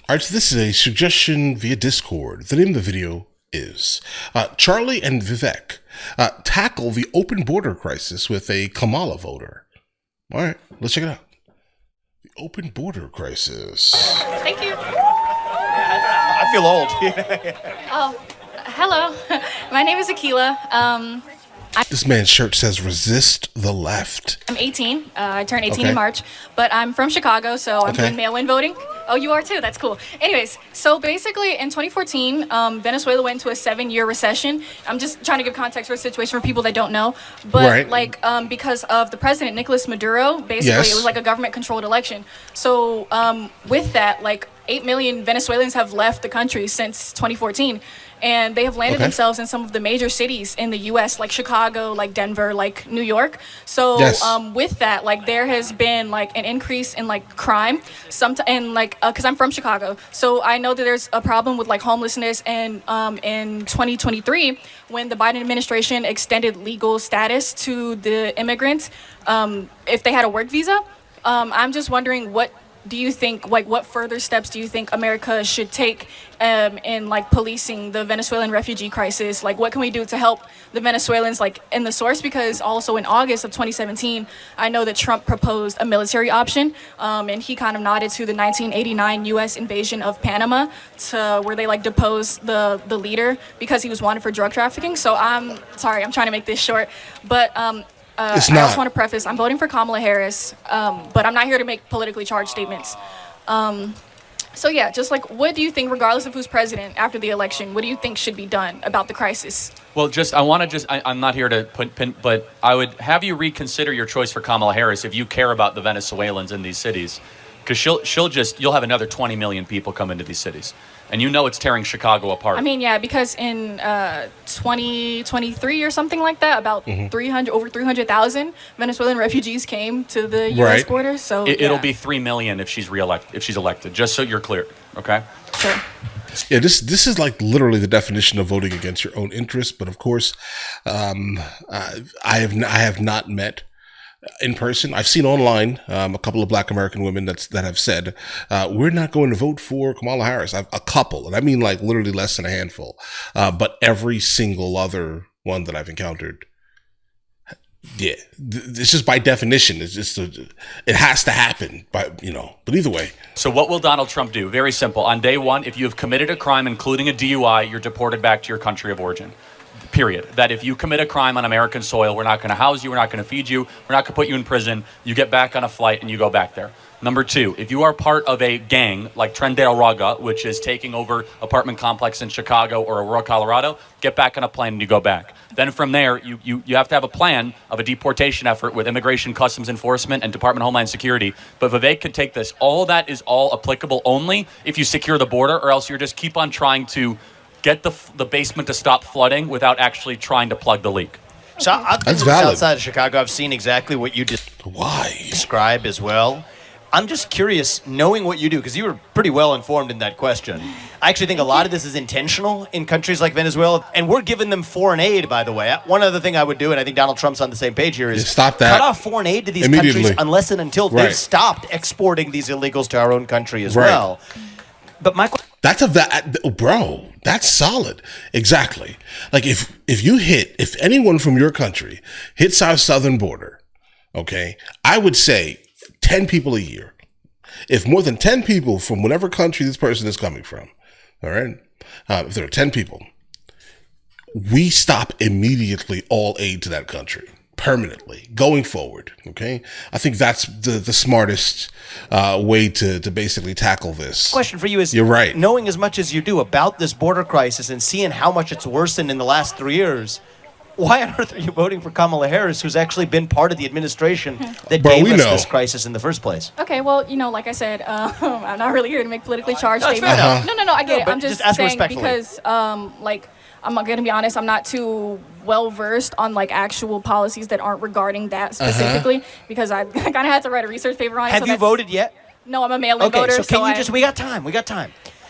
All right, so this is a suggestion via Discord. The name of the video is Charlie and Vivek tackle the open border crisis with a Kamala voter. All right, let's check it out. The open border crisis. Thank you. I feel old. Hello. My name is Akila. This man's shirt says resist the left. I'm 18. I turned 18 Okay. in March, but I'm from Chicago, so I'm doing mail-in voting. Oh, you are too? That's cool. Anyways, so basically in 2014, Venezuela went into a 7-year recession. I'm just trying to give context for the situation for people that don't know. But because of the president, Nicolas Maduro, basically it was like a government-controlled election. So with that, 8 million Venezuelans have left the country since 2014. And they have landed themselves in some of the major cities in the U.S., like Chicago, like Denver, like New York. So with that, there has been an increase in crime. Because I'm from Chicago, so I know that there's a problem with homelessness. And in 2023, when the Biden administration extended legal status to the immigrants, if they had a work visa, I'm just wondering what do you think, what further steps do you think America should take in policing the Venezuelan refugee crisis? What can we do to help the Venezuelans in the source? Because also in August of 2017, I know that Trump proposed a military option, and he kind of nodded to the 1989 U.S. invasion of Panama, to where they deposed the leader because he was wanted for drug trafficking. So I'm sorry, I'm trying to make this short, but I just want to preface, I'm voting for Kamala Harris, but I'm not here to make politically charged statements. So yeah, just what do you think, regardless of who's president after the election, what do you think should be done about the crisis? Well, I'm not here to pin, but I would have you reconsider your choice for Kamala Harris if you care about the Venezuelans in these cities. Because you'll have another 20 million people come into these cities. And it's tearing Chicago apart. I mean, yeah, because in 2023 or something like that, about over 300,000 Venezuelan refugees came to the U.S. border. So it'll be 3 million if she's elected. Just so you're clear, okay? Sure. Yeah, this is literally the definition of voting against your own interests. But of course, I have not met in person. I've seen online a couple of Black American women that have said we're not going to vote for Kamala Harris. A couple, and I mean literally less than a handful. But every single other one that I've encountered, yeah, it's just by definition. It's just it has to happen. But either way. So what will Donald Trump do? Very simple. On day one, if you have committed a crime, including a DUI, you're deported back to your country of origin. Period. That if you commit a crime on American soil, we're not going to house you, we're not going to feed you, we're not going to put you in prison. You get back on a flight and you go back there. Number two, if you are part of a gang like Tren de Aragua, which is taking over apartment complex in Chicago or Aurora, Colorado, get back on a plane and you go back. Then from there, you have to have a plan of a deportation effort with Immigration Customs Enforcement and Department of Homeland Security. But Vivek could take this. All that is all applicable only if you secure the border, or else you're just keep on trying to get the basement to stop flooding without actually trying to plug the leak. So I've been outside of Chicago. I've seen exactly what you describe as well. I'm just curious, knowing what you do, because you were pretty well informed in that question. I actually think a lot of this is intentional in countries like Venezuela, and we're giving them foreign aid, by the way. One other thing I would do, and I think Donald Trump's on the same page here, is stop that. Cut off foreign aid to these countries unless and until they've stopped exporting these illegals to our own country as well. But my question... Bro, that's solid. Exactly. If anyone from your country hits our southern border, okay, I would say 10 people a year. If more than 10 people from whatever country this person is coming from, all right, if there are 10 people, we stop immediately all aid to that country. Permanently going forward. Okay. I think that's the smartest way to basically tackle this. Question for you is, you're right. Knowing as much as you do about this border crisis and seeing how much it's worsened in the last 3 years, why on earth are you voting for Kamala Harris, who's actually been part of the administration that gave us this crisis in the first place? Okay, well, like I said, I'm not really here to make politically charged statements. No, I get it. I'm just saying because, I'm going to be honest, I'm not too well versed on actual policies that aren't regarding that specifically, because I kind of had to write a research paper on it. Have you voted yet? No, I'm a mail-in voter. Okay, so can you just, we got time.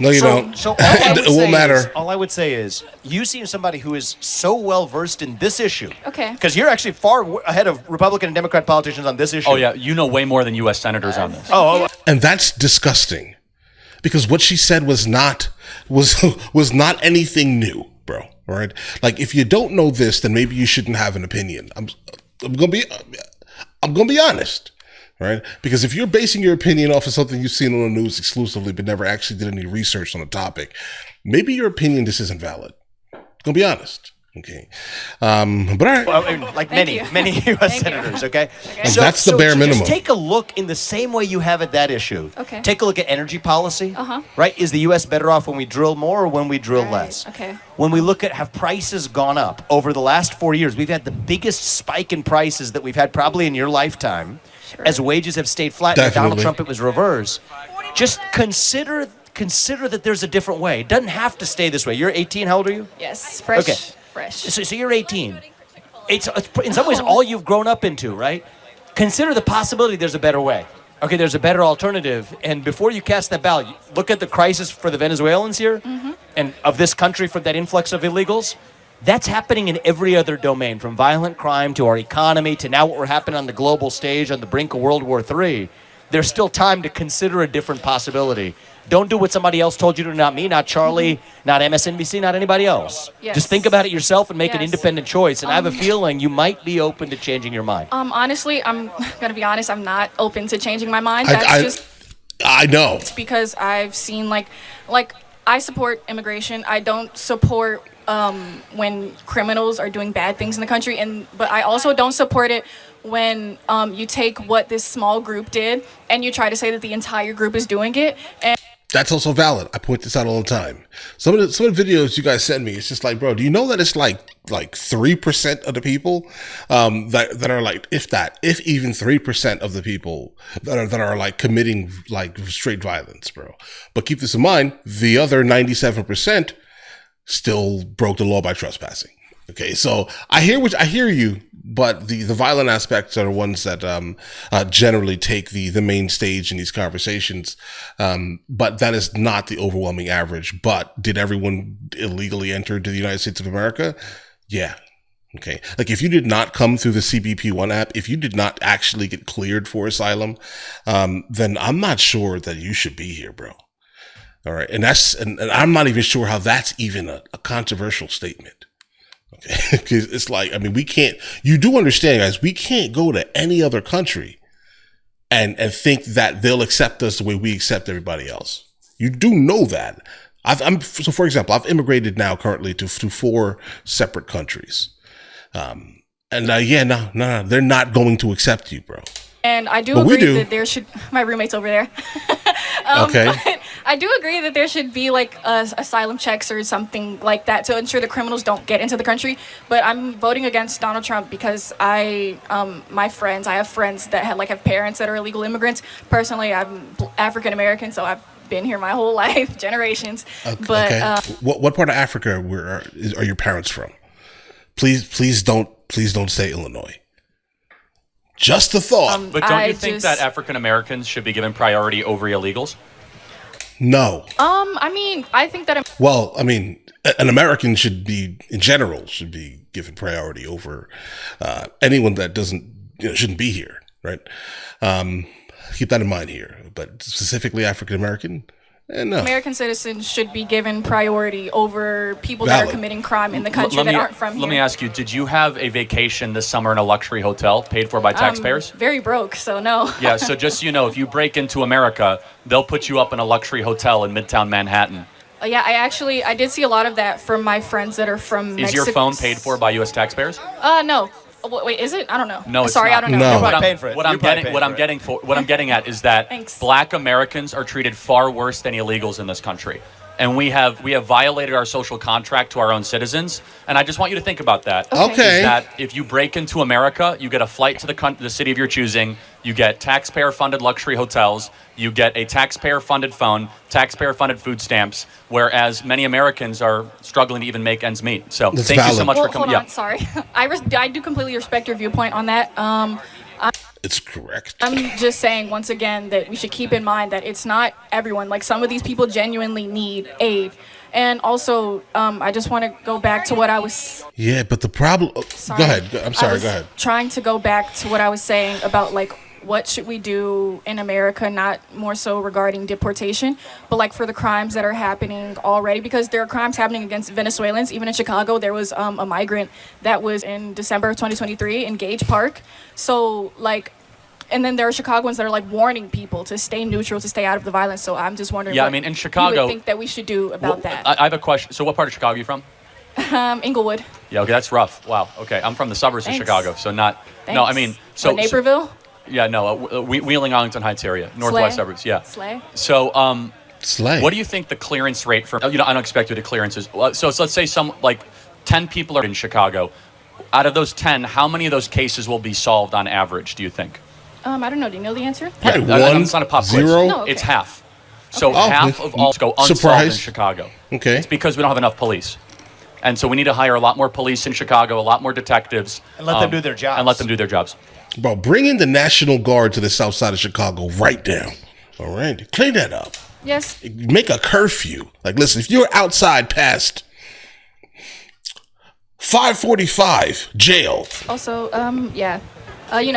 No, you don't. So it won't matter. All I would say is, you seem somebody who is so well versed in this issue. Okay. Because you're actually far ahead of Republican and Democrat politicians on this issue. Oh yeah, you know way more than U.S. senators on this. And that's disgusting. because what she said was not anything new, bro. All right, like if you don't know this, then maybe you shouldn't have an opinion. I'm gonna be honest, right? Because if you're basing your opinion off of something you've seen on the news exclusively, but never actually did any research on the topic, maybe your opinion just isn't valid. I'm gonna be honest. Okay, but all right. Well, like many U.S. senators, okay? So that's the bare minimum. Just take a look in the same way you have at that issue. Okay. Take a look at energy policy. Right? Is the U.S. better off when we drill more or when we drill less? Okay. When we look at have prices gone up over the last 4 years, we've had the biggest spike in prices that we've had probably in your lifetime, as wages have stayed flat. With Donald Trump, it was reverse. Just consider that there's a different way. It doesn't have to stay this way. You're 18. How old are you? Yes. Fresh. Okay. Fresh. So you're 18. It's in some ways all you've grown up into, right? Consider the possibility there's a better way. Okay, there's a better alternative. And before you cast that ballot, look at the crisis for the Venezuelans here and of this country for that influx of illegals. That's happening in every other domain, from violent crime to our economy to now what we're happening on the global stage on the brink of World War III. There's still time to consider a different possibility. Don't do what somebody else told you to, not me, not Charlie, not MSNBC, not anybody else. Yes. Just think about it yourself and make an independent choice. And I have a feeling you might be open to changing your mind. Honestly, I'm going to be honest, I'm not open to changing my mind. I know. It's because I've seen, like I support immigration. I don't support when criminals are doing bad things in the country, but I also don't support it when you take what this small group did and you try to say that the entire group is doing it. And that's also valid. I point this out all the time. Some of the videos you guys send me, it's just like, bro, do you know that it's like 3% of the people that are like, if even 3% of the people that are like committing like straight violence, bro. But keep this in mind, the other 97% still broke the law by trespassing. Okay, so I hear you, but the violent aspects are the ones that generally take the main stage in these conversations. But that is not the overwhelming average. But did everyone illegally enter to the United States of America? Yeah. Okay. Like if you did not come through the CBP-1 app, if you did not actually get cleared for asylum, then I'm not sure that you should be here, bro. All right. And I'm not even sure how that's even a controversial statement. Okay. Because it's like, I mean, you do understand, guys, we can't go to any other country and think that they'll accept us the way we accept everybody else. You do know that. So for example, I've immigrated now currently to 4 separate countries. No, they're not going to accept you, bro. And I do agree that there should, my roommate's over there. Okay. But I do agree that there should be like asylum checks or something like that to ensure the criminals don't get into the country. But I'm voting against Donald Trump because I have friends that have parents that are illegal immigrants. Personally, I'm African American, so I've been here my whole life, generations. But what part of Africa are your parents from? Please don't say Illinois. Just a thought. But don't you think that African Americans should be given priority over illegals? No. I mean, I think that. An American should be given priority over anyone that shouldn't be here, right? Keep that in mind here. But specifically African American. No. American citizens should be given priority over people that are committing crime in the country that aren't from here. Let me ask you, did you have a vacation this summer in a luxury hotel paid for by taxpayers? Very broke, so no. Yeah, so just so you know, if you break into America, they'll put you up in a luxury hotel in Midtown Manhattan. Yeah, I did see a lot of that from my friends that are from Mexico. Is your phone paid for by U.S. taxpayers? No. Wait, is it? I don't know. No, it's sorry, not. I don't know. No. You're probably paying for it. What I'm getting at is that Black Americans are treated far worse than illegals in this country. And we have violated our social contract to our own citizens. And I just want you to think about that. Okay. Is that if you break into America, you get a flight to the city of your choosing, you get taxpayer-funded luxury hotels, you get a taxpayer-funded phone, taxpayer-funded food stamps, whereas many Americans are struggling to even make ends meet. So thank you so much for coming. Hold on, sorry. I do completely respect your viewpoint on that. It's correct. I'm just saying once again that we should keep in mind that it's not everyone. Like some of these people genuinely need aid. And also, I just want to go back to what I was... Yeah, but the problem... Go ahead. I'm sorry, go ahead. Trying to go back to what I was saying about like what should we do in America, not more so regarding deportation, but like for the crimes that are happening already, because there are crimes happening against Venezuelans. Even in Chicago, there was a migrant that was in December of 2023 in Gage Park. So like, and then there are Chicagoans that are like warning people to stay neutral, to stay out of the violence. So I'm just wondering what in Chicago, you would think that we should do about that. I have a question. So what part of Chicago are you from? Inglewood. Yeah, okay, that's rough. Wow. Okay, I'm from the suburbs of Chicago, so not. Thanks. No, I mean, so Naperville. Yeah, no, Wheeling, Arlington Heights area, northwest suburbs. Yeah. Slay. So, Slay. What do you think the clearance rate for unexpected clearances? So let's say 10 people are in Chicago. Out of those 10, how many of those cases will be solved on average? Do you think? I don't know. Do you know the answer? Yeah, it's not a pop quiz. Zero? No, okay. It's half. So Okay. half of all go unsolved Surprise. in Chicago. Okay. It's because we don't have enough police. And so we need to hire a lot more police in Chicago, a lot more detectives. And let them do their jobs. And let them do their jobs. Bro, bring in the National Guard to the south side of Chicago right now. All right? Clean that up. Yes. Make a curfew. Like, listen, if you're outside past 5:45, jail. Also, yeah.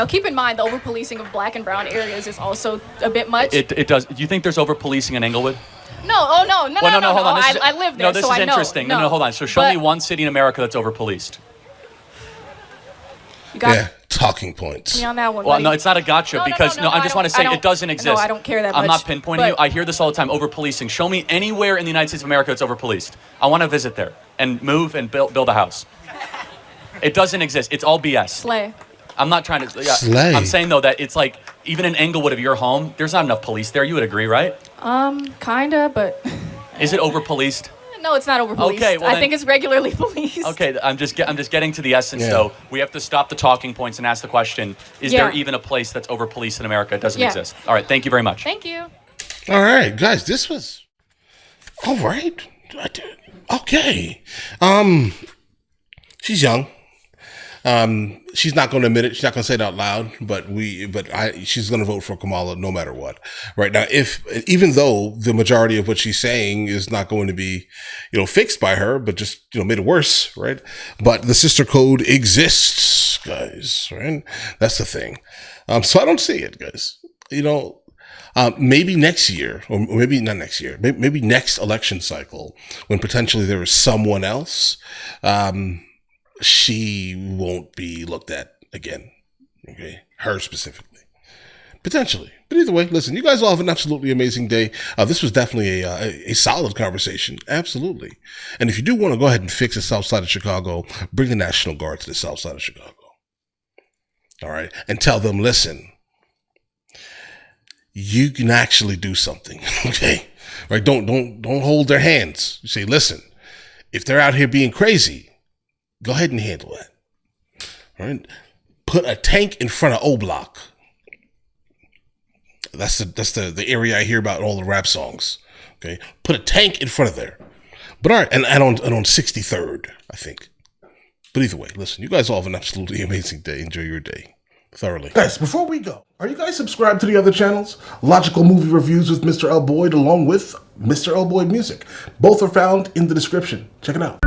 Keep in mind the over-policing of black and brown areas is also a bit much. It does. Do you think there's over-policing in Englewood? No, no, hold on. I live there, this so is I know. interesting. No, hold on. So show me one city in America that's over-policed. You got Yeah, talking points. me on that one. Well, buddy. no, it's not a gotcha because I just want to say it doesn't exist. No, I don't care that I'm much. not pinpointing you. I hear this all the time. Over-policing. Show me anywhere in the United States of America that's over-policed. I want to visit there and move and build a house. It doesn't exist. It's all BS. Slay. I'm not trying to. Yeah, Slay. I'm saying though that it's like even in Englewood of your home, there's not enough police there. You would agree, right? Kinda, but Is it over-policed? no, it's not over-policed. Okay, well I then- think it's regularly policed. Okay, I'm just getting to the essence Yeah. though. We have to stop the talking points and ask the question: is Yeah. there even a place that's over-policed in America? It doesn't Yeah. exist. All right, thank you very much. Thank you. All right, guys, this was all right. Okay. She's young. She's not going to admit it. She's not going to say it out loud, she's going to vote for Kamala no matter what. Right now, even though the majority of what she's saying is not going to be, fixed by her, but just, made it worse, right? But the sister code exists, guys, right? That's the thing. So I don't see it, guys. Maybe next year, or maybe not next year, maybe next election cycle, when potentially there is someone else, she won't be looked at again. Okay. Her specifically. Potentially. But either way, listen, you guys all have an absolutely amazing day. This was definitely a solid conversation. Absolutely. And if you do want to go ahead and fix the south side of Chicago, bring the National Guard to the south side of Chicago. All right. And tell them, listen, you can actually do something. Okay. Right. Don't hold their hands. You say, listen, if they're out here being crazy, go ahead and handle that. All right. Put a tank in front of O Block. That's the area I hear about in all the rap songs. Okay. Put a tank in front of there. But all right, and on 63rd, I think. But either way, listen, you guys all have an absolutely amazing day. Enjoy your day thoroughly. Guys, before we go, are you guys subscribed to the other channels? Logical Movie Reviews with Mr. L. Boyd along with Mr. L. Boyd Music. Both are found in the description. Check it out.